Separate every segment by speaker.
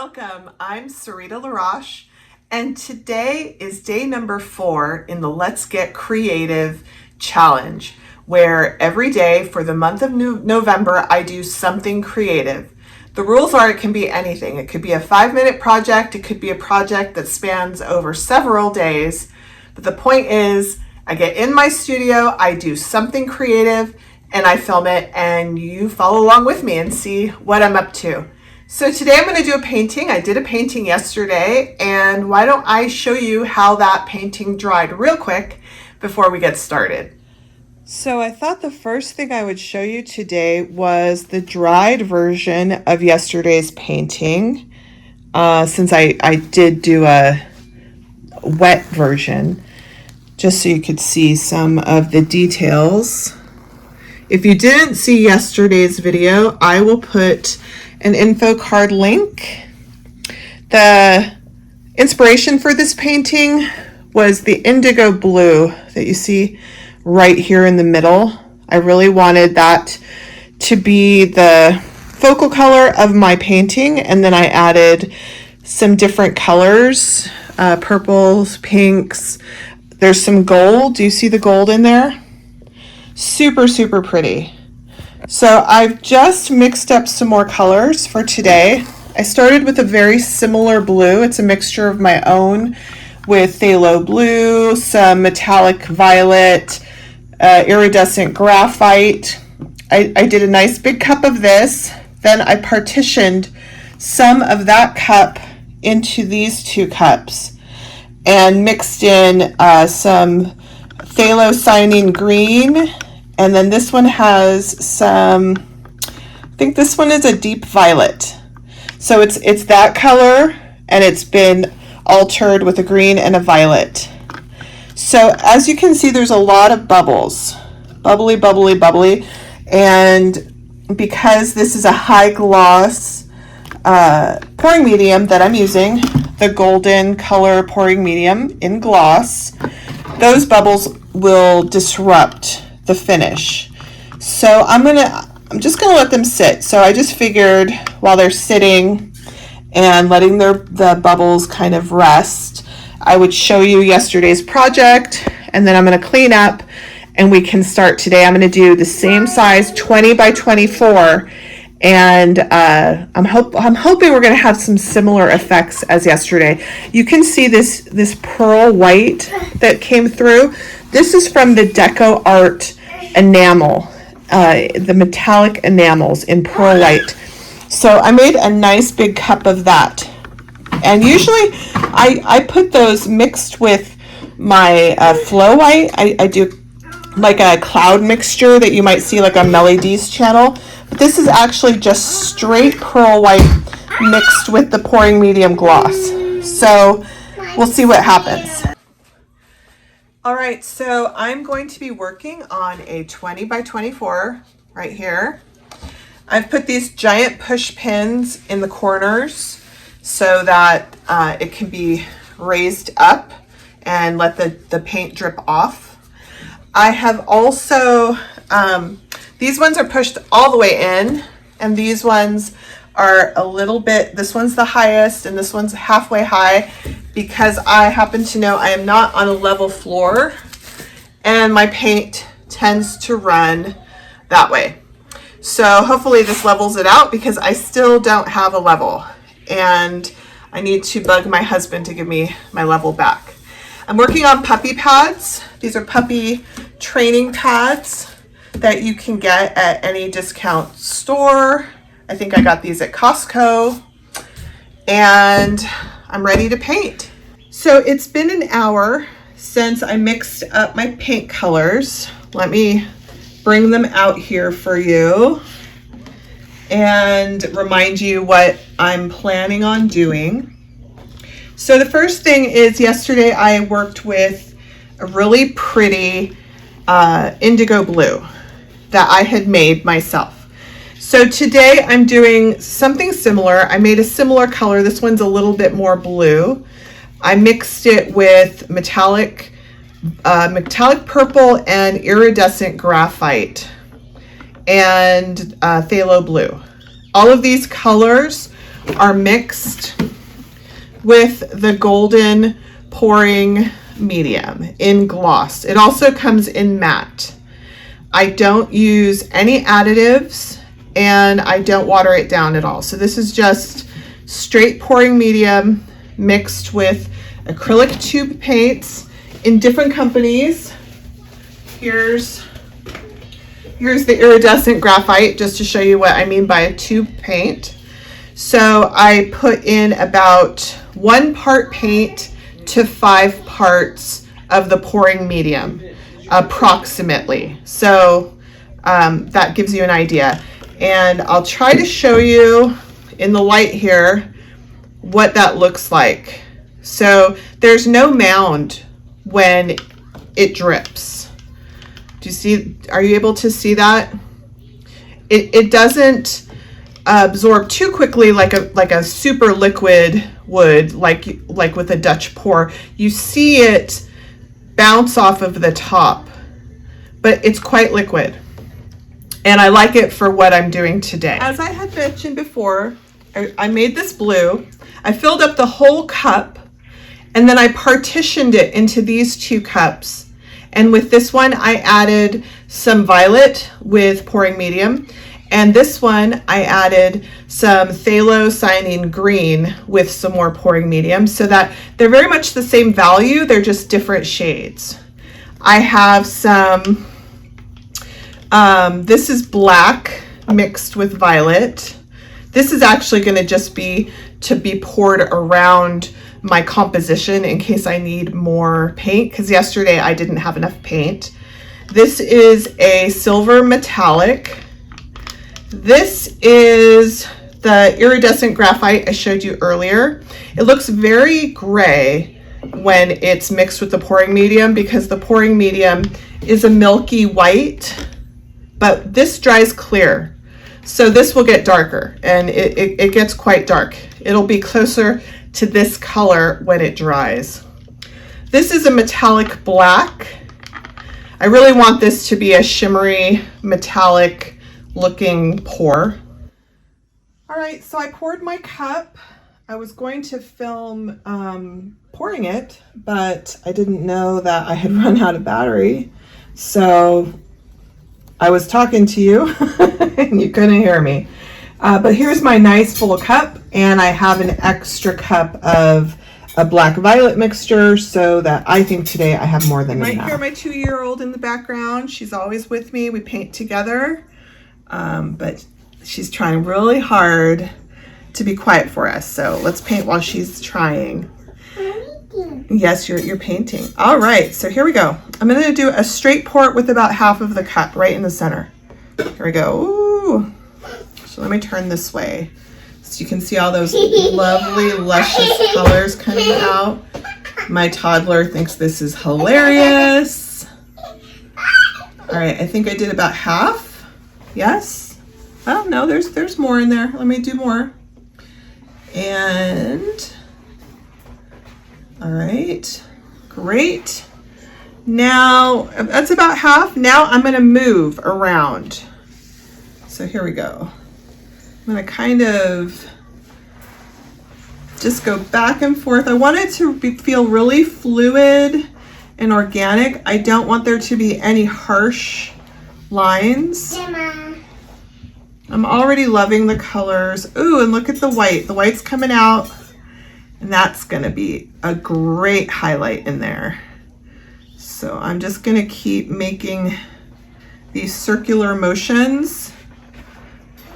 Speaker 1: Welcome, I'm Sarita Laroche, and today is day number 4 in the Let's Get Creative challenge, where every day for the month of November, I do something creative. The rules are it can be anything. It could be a 5-minute project, it could be a project that spans over several days, but the point is, I get in my studio, I do something creative, and I film it, and you follow along with me and see what I'm up to. So today I'm going to do a painting. I did a painting yesterday, and why don't I show you how that painting dried real quick before we get started. So I thought the first thing I would show you today was the dried version of yesterday's painting, since I did do a wet version, just so you could see some of the details. If you didn't see yesterday's video, I will put an info card link. The inspiration for this painting was the indigo blue that you see right here in the middle. I really wanted that to be the focal color of my painting, and then I added some different colors, purples, pinks. There's some gold. Do you see the gold in there? Super, super pretty. So I've just mixed up some more colors for today. I started with a very similar blue. It's a mixture of my own with phthalo blue, some metallic violet, iridescent graphite. I did a nice big cup of this. Then I partitioned some of that cup into these 2 cups and mixed in some phthalocyanine green. And then this one has some, I think this one is a deep violet. So it's that color, and it's been altered with a green and a violet. So as you can see, there's a lot of bubbles. Bubbly, bubbly, bubbly. And because this is a high gloss pouring medium that I'm using, the golden color pouring medium in gloss, those bubbles will disrupt the finish. So I'm just gonna let them sit. So I just figured while they're sitting and letting the bubbles kind of rest, I would show you yesterday's project, and then I'm gonna clean up and we can start today. I'm gonna do the same size 20 by 24, and I'm hoping we're gonna have some similar effects as yesterday. You can see this pearl white that came through. This is from the Deco Art enamel, the metallic enamels in pearl white. So I made a nice big cup of that. And usually I put those mixed with my flow white. I do like a cloud mixture that you might see like on Melly D's channel. But this is actually just straight pearl white mixed with the pouring medium gloss. So we'll see what happens. All right, so I'm going to be working on a 20 by 24 right here. I've put these giant push pins in the corners so that it can be raised up and let the paint drip off. I have also, these ones are pushed all the way in, and these ones are a little bit, this one's the highest and this one's halfway high, because I happen to know I am not on a level floor and my paint tends to run that way. So hopefully this levels it out, because I still don't have a level and I need to bug my husband to give me my level back. I'm working on puppy pads. These are puppy training pads that you can get at any discount store. I think I got these at Costco, and I'm ready to paint. So it's been an hour since I mixed up my paint colors. Let me bring them out here for you and remind you what I'm planning on doing. So the first thing is, yesterday I worked with a really pretty indigo blue that I had made myself. So today I'm doing something similar. I made a similar color. This one's a little bit more blue. I mixed it with metallic purple and iridescent graphite and phthalo blue. All of these colors are mixed with the golden pouring medium in gloss. It also comes in matte. I don't use any additives and I don't water it down at all. So this is just straight pouring medium mixed with acrylic tube paints in different companies. Here's the iridescent graphite, just to show you what I mean by a tube paint. So I put in about 1 part paint to 5 parts of the pouring medium, approximately. So that gives you an idea. And I'll try to show you in the light here what that looks like. So there's no mound when it drips. Do you see, are you able to see that? It doesn't absorb too quickly like a super liquid would, like with a Dutch pour. You see it bounce off of the top, but it's quite liquid. And I like it for what I'm doing today. As I had mentioned before, I made this blue. I filled up the whole cup and then I partitioned it into these 2 cups. And with this one, I added some violet with pouring medium. And this one, I added some phthalocyanine green with some more pouring medium, so that they're very much the same value, they're just different shades. I have some, this is black mixed with violet. This is actually gonna just be to be poured around my composition in case I need more paint, because yesterday I didn't have enough paint. This is a silver metallic. This is the iridescent graphite I showed you earlier. It looks very gray when it's mixed with the pouring medium because the pouring medium is a milky white, but this dries clear. So this will get darker, and it gets quite dark. It'll be closer to this color when it dries. This is a metallic black. I really want this to be a shimmery metallic looking pour. All right, so I poured my cup. I was going to film pouring it, but I didn't know that I had run out of battery. So I was talking to you and you couldn't hear me. But here's my nice full cup, and I have an extra cup of a black violet mixture so that I think today I have more than enough. You might hear my 2-year-old in the background. She's always with me. We paint together, but she's trying really hard to be quiet for us. So let's paint while she's trying. Yes, you're painting. All right, so here we go. I'm going to do a straight pour with about half of the cup right in the center. Here we go. Ooh. So let me turn this way so you can see all those lovely, luscious colors coming out. My toddler thinks this is hilarious. All right, I think I did about half. Yes? Oh, no, there's more in there. Let me do more. And, all right, great. Now, that's about half. Now I'm gonna move around. So here we go. I'm gonna kind of just go back and forth. I want it to feel really fluid and organic. I don't want there to be any harsh lines. I'm already loving the colors. Ooh, and look at the white. The white's coming out, and that's gonna be a great highlight in there. So I'm just gonna keep making these circular motions,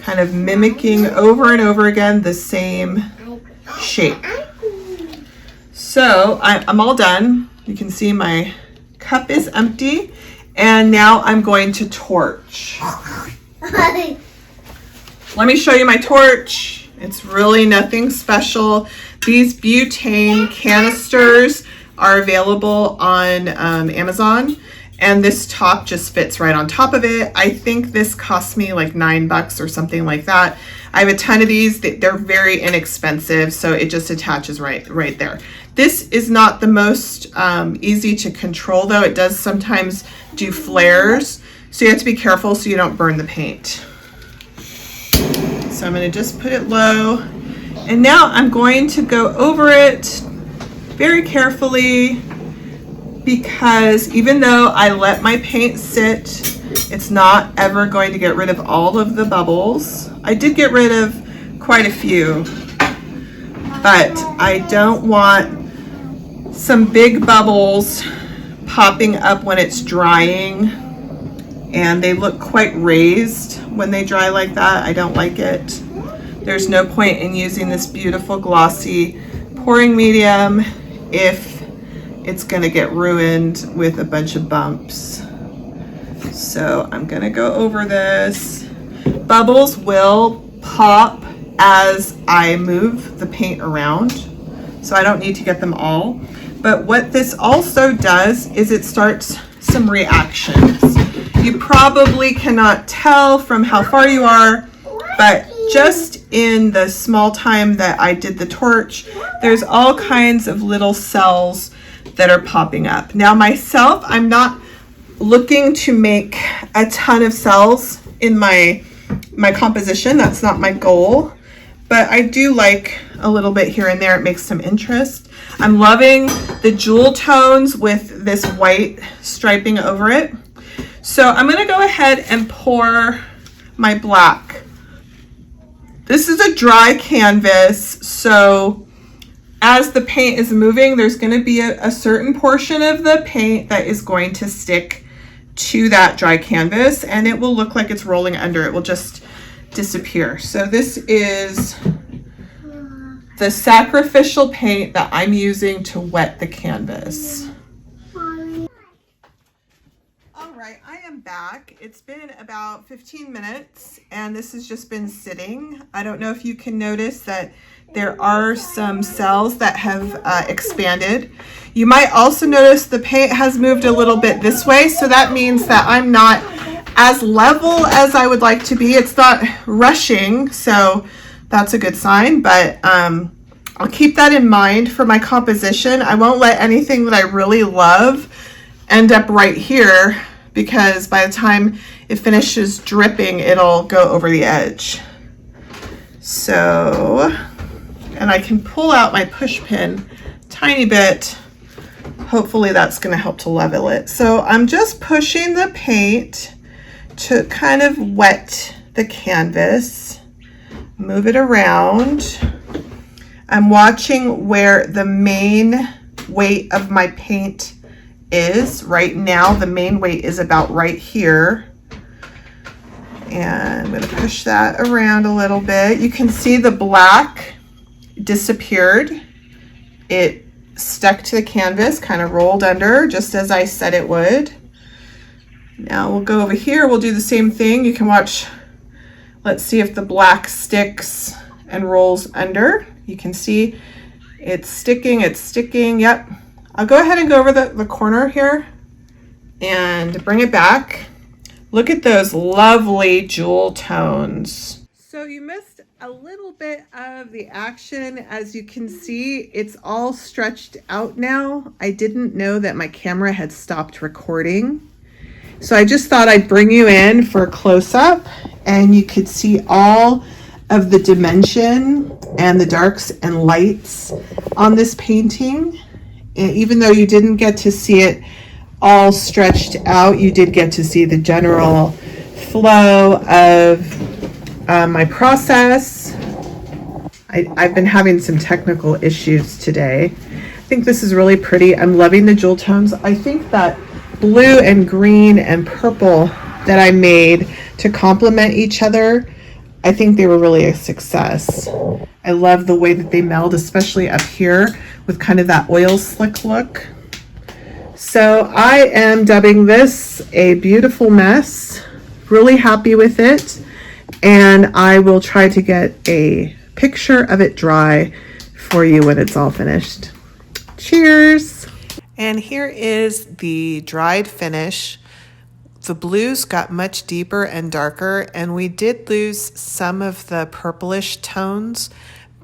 Speaker 1: kind of mimicking over and over again the same shape. So I'm all done. You can see my cup is empty, and now I'm going to torch. Let me show you my torch. It's really nothing special. These butane canisters are available on Amazon, and this top just fits right on top of it. I think this cost me like $9 or something like that. I have a ton of these. They're very inexpensive, so it just attaches right there. This is not the most easy to control, though. It does sometimes do flares, so you have to be careful so you don't burn the paint. So I'm going to just put it low, And now I'm going to go over it very carefully, because even though I let my paint sit, it's not ever going to get rid of all of the bubbles. I did get rid of quite a few, but I don't want some big bubbles popping up when it's drying, and they look quite raised when they dry like that. I don't like it. There's no point in using this beautiful glossy pouring medium if it's gonna get ruined with a bunch of bumps. So I'm gonna go over this. Bubbles will pop as I move the paint around, so I don't need to get them all. But what this also does is it starts some reactions. You probably cannot tell from how far you are, but just in the small time that I did the torch, there's all kinds of little cells that are popping up. Now myself, I'm not looking to make a ton of cells in my composition. That's not my goal, but I do like a little bit here and there. It makes some interest. I'm loving the jewel tones with this white striping over it. So I'm gonna go ahead and pour my black. This is a dry canvas, so as the paint is moving, there's going to be a certain portion of the paint that is going to stick to that dry canvas, and it will look like it's rolling under. It will just disappear. So this is the sacrificial paint that I'm using to wet the canvas. All right, I am back. It's been about 15 minutes, and this has just been sitting. I don't know if you can notice that there are some cells that have expanded. You might also notice the paint has moved a little bit this way, so that means that I'm not as level as I would like to be. It's not rushing, so that's a good sign, but I'll keep that in mind for my composition. I won't let anything that I really love end up right here, because by the time it finishes dripping, it'll go over the edge. So, and I can pull out my push pin tiny bit. Hopefully that's going to help to level it. So I'm just pushing the paint to kind of wet the canvas, move it around. I'm watching where the main weight of my paint is. Right now the main weight is about right here. And I'm going to push that around a little bit. You can see the black disappeared. It stuck to the canvas, kind of rolled under, just as I said it would. Now we'll go over here. We'll do the same thing. You can watch. Let's see if the black sticks and rolls under. You can see it's sticking. It's sticking. Yep. I'll go ahead and go over the corner here and bring it back. Look at those lovely jewel tones. So you missed a little bit of the action. As you can see, it's all stretched out now. I didn't know that my camera had stopped recording. So I just thought I'd bring you in for a close-up, and you could see all of the dimension and the darks and lights on this painting. And even though you didn't get to see it all stretched out, you did get to see the general flow of my process. I've been having some technical issues today. I think this is really pretty. I'm loving the jewel tones. I think that blue and green and purple that I made to complement each other, I think they were really a success. I love the way that they meld, especially up here with kind of that oil slick look. So I am dubbing this a beautiful mess. Really happy with it. And I will try to get a picture of it dry for you when it's all finished. Cheers. And here is the dried finish. The blues got much deeper and darker, and we did lose some of the purplish tones,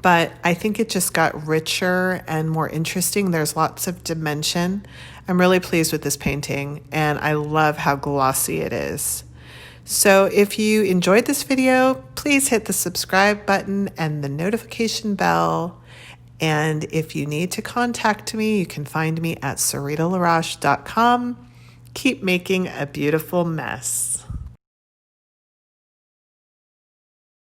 Speaker 1: but I think it just got richer and more interesting. There's lots of dimension. I'm really pleased with this painting, and I love how glossy it is. So if you enjoyed this video, please hit the subscribe button and the notification bell. And if you need to contact me, you can find me at saritalaroche.com. Keep making a beautiful mess.